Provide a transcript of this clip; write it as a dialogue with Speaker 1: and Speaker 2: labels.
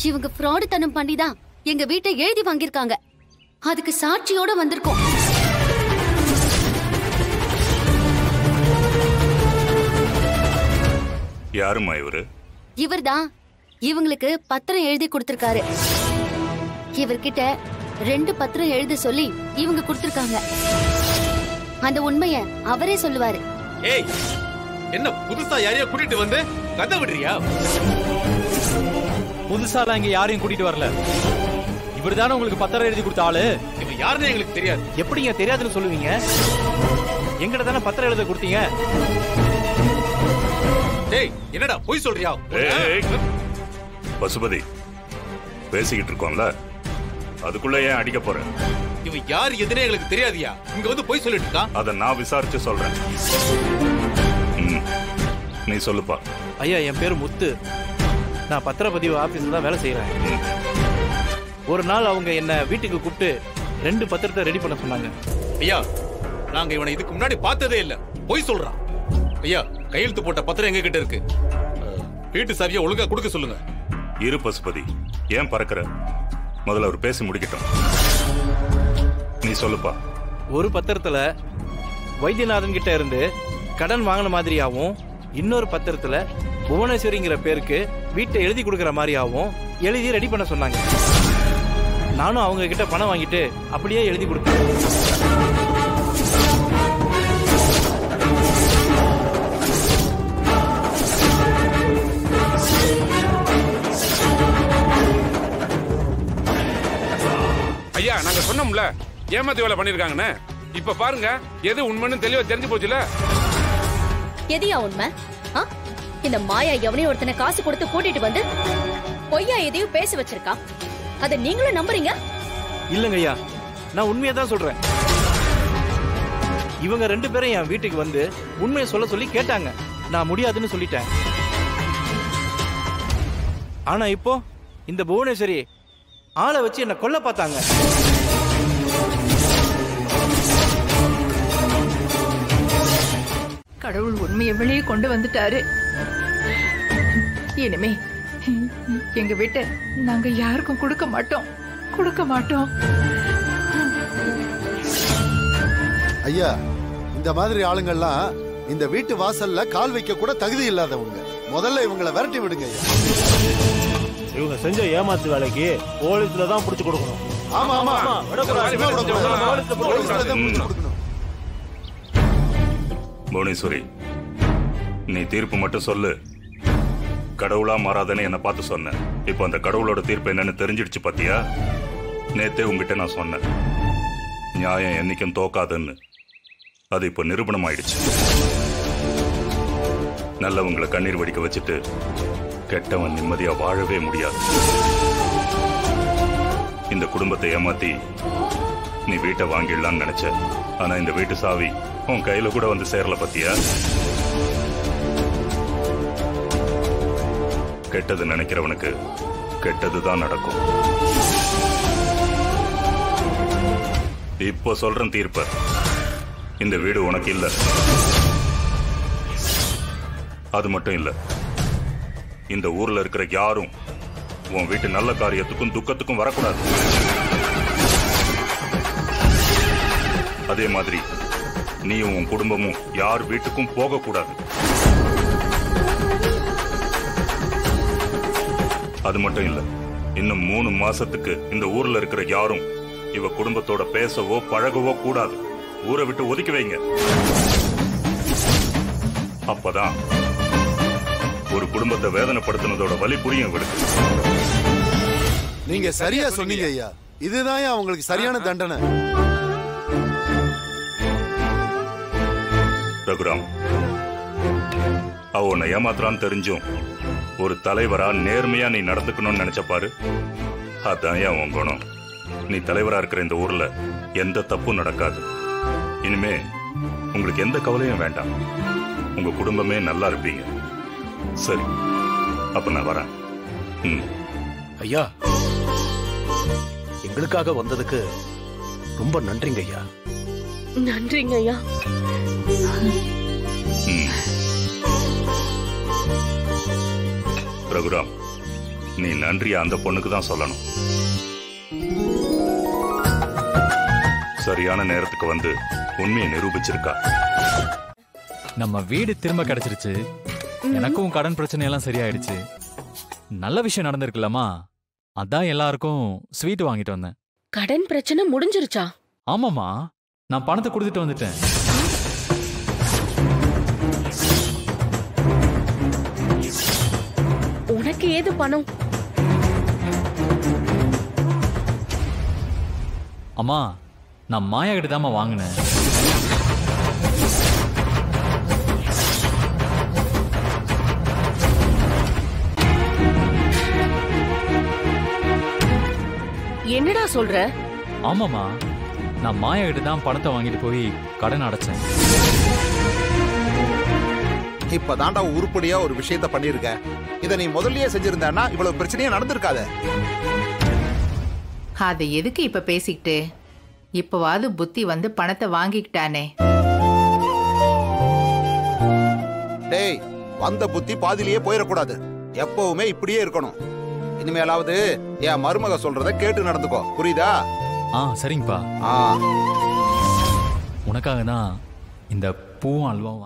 Speaker 1: இவங்க ஃப்ராடு தனம் பண்ணிதான் எங்க வீட்டை எழுதி வாங்கியிருக்காங்க. அதுக்கு சாட்சியோட வந்திருக்கோம்.
Speaker 2: யாருமா இவரு?
Speaker 1: இவர்தான் இவங்களுக்கு பத்திரம் எழுதி கொடுத்திருக்காரு. இவர்கிட்ட 2 பத்திரம் எழுத சொல்லி இவங்க கொடுத்திருக்காங்க. அந்த உண்மைய அவரே சொல்லுவாரு.
Speaker 3: ஏய், என்ன புதுசா யாரையா கூட்டிட்டு வந்து கதை விடுறியா?
Speaker 4: புதுசாலாம் இங்க யாரையும் கூட்டிட்டு வரல. இவர்தானே உங்களுக்கு பத்திரம் எழுதி கொடுத்த ஆளு.
Speaker 3: இவன் யாருன்னு எங்களுக்கு தெரியாது.
Speaker 4: எப்படிங்க தெரியாதுன்னு சொல்லுவீங்க? எங்கிட்ட தானே பத்திரம் எழுத கொடுத்தீங்க.
Speaker 3: டேய், என்னடா போய் சொல்றியா?
Speaker 2: பசுபதி, பேசிக்கிட்டு இருக்கோம்ல, அதுக்குள்ள ஏன் அடிக்க போற?
Speaker 3: இவன் யார் எதுனே எங்களுக்கு தெரியாதியா? இங்க வந்து போய் சொல்லிட்டு இருக்கான்.
Speaker 2: அத நான் விசாரிச்சு சொல்றேன். நீ சொல்லுப்பா.
Speaker 4: ஐயா, என் பேரு முத்து. நான் பத்திரப்பதிவு ஆபீஸ்ல தான் வேலை செய்யறேன். ஒரு நாள் அவங்க என்ன வீட்டுக்கு கூப்பிட்டு 2 பத்திரத்தை ரெடி பண்ண சொன்னாங்க.
Speaker 3: ஐயா, நாங்க இவனை இதுக்கு முன்னாடி பார்த்ததே இல்ல. போய் சொல்றான். ஐயா, கையெழுத்து போட்ட பத்திரம் எங்க கிட்ட இருக்கு. வீட்டு சாவியை ஒழுங்கா கொடுக்க சொல்லுங்க.
Speaker 2: இரு பசுபதி, ஏன் பறக்கிற? முதல்ல அவர் பேசி முடிக்கட்டும். நீ சொல்லுப்பா.
Speaker 4: ஒரு பத்திரத்துல வைத்தியநாதன் கிட்ட இருந்து கடன் வாங்கின மாதிரியாவும், இன்னொரு பத்திரத்துல புவனேஸ்வரிங்கிற பேருக்கு வீட்டை எழுதி கொடுக்கற மாதிரியாவும் எழுதி ரெடி பண்ண சொன்னாங்க. நானும் அவங்க கிட்ட பணம் வாங்கிட்டு அப்படியே எழுதி கொடுத்தேன்.
Speaker 5: ஐயா, நாங்க சொன்னோம்ல ஏமாத்தி வேலை பண்ணிருக்காங்கன்னு. இப்ப பாருங்க, எது உண்மைன்னு தெளிவா தெரிஞ்சு போச்சுல.
Speaker 6: எதியா உண்மை? இந்த மாயா எவனையும் ஒருத்தனை காசு கொடுத்து கூட்டிட்டு வந்து பொய்யா எதையும் பேச வச்சிருக்கா. அத நீங்களும் நம்புறீங்க?
Speaker 4: இல்லங்க ஐயா, நான் உண்மையை தான் சொல்றேன். இவங்க 2 பேரும் என் வீட்டுக்கு வந்து உண்மையை சொல்ல சொல்லி கேட்டாங்க. நான் முடியாதுன்னு சொல்லிட்டேன். ஆனா இப்போ இந்த புவனேஸ்வரி ஆளை வச்சு என்ன கொல்ல பார்த்தாங்க.
Speaker 7: கடவுள் உண்மையை வெளியே கொண்டு வந்துட்டாரு. இனிமே எங்க வீட்டை நாங்க யாருக்கும் கொடுக்க மாட்டோம்.
Speaker 8: ஐயா, இந்த மாதிரி ஆளுங்கள்லாம் இந்த வீட்டு வாசல்ல கால் வைக்க கூட தகுதி இல்லாதவங்க. முதல்ல இவங்களை விரட்டி விடுங்க ஐயா.
Speaker 9: இவங்க செஞ்ச ஏமாத்து வேலைக்கு போலீஸ்ல தான் புடிச்சு கொடுக்கணும்.
Speaker 8: ஆமா ஆமா,
Speaker 2: புவனேஸ்வரி, நீ தீர்ப்பு மட்டும் சொல்லு. கடவுளா மாறாதன்னு என்ன பார்த்து சொன்ன. இப்ப அந்த கடவுளோட தீர்ப்பு என்னன்னு தெரிஞ்சிடுச்சு பாத்தியா? நேத்தே உங்ககிட்ட நான் சொன்னேன், நியாயம் என்னைக்கும் தோக்காதுன்னு. அது இப்ப நிரூபணம் ஆயிடுச்சு. நல்லவங்களை கண்ணீர் வடிக்க வச்சுட்டு கெட்டவன் நிம்மதியா வாழவே முடியாது. இந்த குடும்பத்தை ஏமாத்தி நீ வீட்டை வாங்கிடலான்னு நினைச்ச. ஆனா இந்த வீட்டு சாவி உன் கையில கூட வந்து சேரல பத்தியா? கெட்டது நினைக்கிறவனுக்கு கெட்டதுதான் நடக்கும். இப்போ சொல்றேன் தீர்ப்ப. இந்த வீடு உனக்கு இல்ல. அது மட்டும் இல்ல, இந்த ஊர்ல இருக்கிற யாரும் உன் வீட்டு நல்ல காரியத்துக்கும் துக்கத்துக்கும் வரக்கூடாது. அதே மாதிரி நீயும் உன் குடும்பமும் யார் வீட்டுக்கும் போகக்கூடாது. அது மட்டும் இல்ல, இன்னும் 3 மாசத்துக்கு இந்த ஊர்ல இருக்கிற யாரும் இவ குடும்பத்தோட பேசவோ பழகவோ கூடாது. ஊரை விட்டு ஒதுக்கி வைங்க. அப்பதான் ஒரு குடும்பத்தை வேதனைப்படுத்தினதோட வலி புரியும் இவளுக்கு.
Speaker 8: நீங்க சரியா சொன்னீங்க ஐயா. இதுதான் அவங்களுக்கு சரியான தண்டனை.
Speaker 2: ரகுராம், அவ உன்னை ஏமாத்துறான்னு தெரிஞ்சும் ஒரு தலைவரா நேர்மையா நீ நடந்துக்கணும்னு நினைச்ச பாரு. அதான் உன் குணம். நீ தலைவரா இருக்கிற இந்த ஊர்ல எந்த தப்பும் நடக்காது. இனிமே உங்களுக்கு எந்த கவலையும் வேண்டாம். உங்க குடும்பமே நல்லா இருப்பீங்க. சரி, அப்ப நான் வரேன்.
Speaker 9: ஐயா, எங்களுக்காக வந்ததுக்கு ரொம்ப நன்றிங்க ஐயா.
Speaker 6: நன்றிங்க ஐயா.
Speaker 2: ரகுராம், நீ நன்றியை அந்த பொண்ணுக்கு தான் சொல்லணும். சரியான நேரத்துக்கு வந்து உண்மையை நிரூபிச்சிருக்கா.
Speaker 10: நம்ம வீடு திரும்ப கிடைச்சிருச்சு. எனக்கும் கடன் பிரச்சனை எல்லாம் சரியாயிடுச்சு. நல்ல விஷயம் நடந்திருக்குல்லம்மா. அதான் எல்லாருக்கும் ஸ்வீட் வாங்கிட்டு வந்தேன்.
Speaker 6: கடன் பிரச்சனை முடிஞ்சிருச்சா?
Speaker 10: ஆமாமா, நான் பணத்தை கொடுத்துட்டு வந்துட்டேன்.
Speaker 6: உனக்கு ஏது பணம்?
Speaker 10: அம்மா, நான் மாயா கிட்ட தாம்மா வாங்கினேன்.
Speaker 6: என்னடா சொல்ற?
Speaker 10: ஆமாமா, நான் மாயா கிட்ட தான் பணத்தை வாங்கிட்டு போய் கடன் அடைச்சேன்.
Speaker 11: இப்பதான்டா உருப்படியா ஒரு விஷயத்த பண்ணிருக்க. இத நீ முதல்லயே செஞ்சிருந்தானா இவ்வளவு பிரச்சனையே நடந்திருக்காத.
Speaker 7: அதை எதுக்கு இப்ப பேசிக்கிட்டு? இப்பவாது புத்தி வந்து பணத்தை வாங்கிக்கிட்டானே.
Speaker 11: டேய், வந்த புத்தி பாதியிலேயே போயிடக்கூடாது. எப்பவுமே இப்படியே இருக்கணும். இனிமேலாவது என் மருமக சொல்றத கேட்டு நடந்துக்கோ, புரியுதா?
Speaker 10: சரிங்கப்பா. உனக்காக தான் இந்த பூவும் அல்வாவும்